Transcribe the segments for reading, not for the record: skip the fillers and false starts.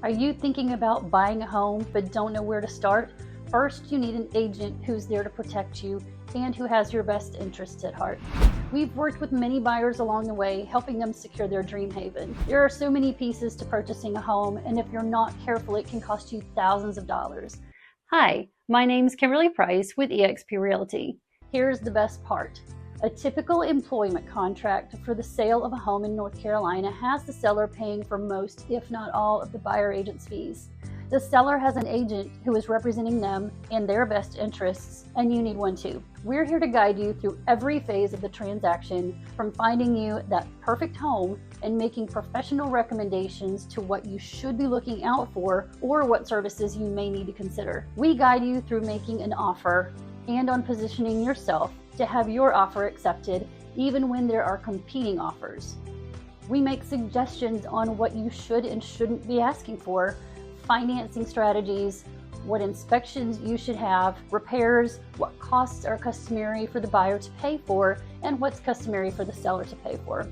Are you thinking about buying a home but don't know where to start? First, you need an agent who's there to protect you and who has your best interests at heart. We've worked with many buyers along the way, helping them secure their dream haven. There are so many pieces to purchasing a home, and if you're not careful, it can cost you thousands of dollars. Hi, my name's Kimberly Price with eXp Realty. Here's the best part. A typical employment contract for the sale of a home in North Carolina has the seller paying for most, if not all, of the buyer agent's fees. The seller has an agent who is representing them and their best interests, and you need one too. We're here to guide you through every phase of the transaction, from finding you that perfect home and making professional recommendations to what you should be looking out for or what services you may need to consider. We guide you through making an offer and on positioning yourself to have your offer accepted even when there are competing offers. We make suggestions on what you should and shouldn't be asking for, financing strategies, what inspections you should have, repairs, what costs are customary for the buyer to pay for, and what's customary for the seller to pay for.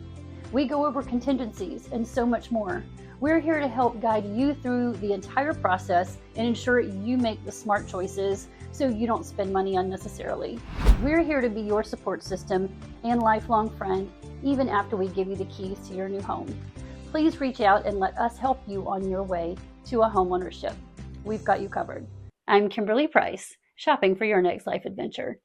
We go over contingencies and so much more. We're here to help guide you through the entire process and ensure you make the smart choices so you don't spend money unnecessarily. We're here to be your support system and lifelong friend, even after we give you the keys to your new home. Please reach out and let us help you on your way to a home ownership. We've got you covered. I'm Kimberly Price, shopping for your next life adventure.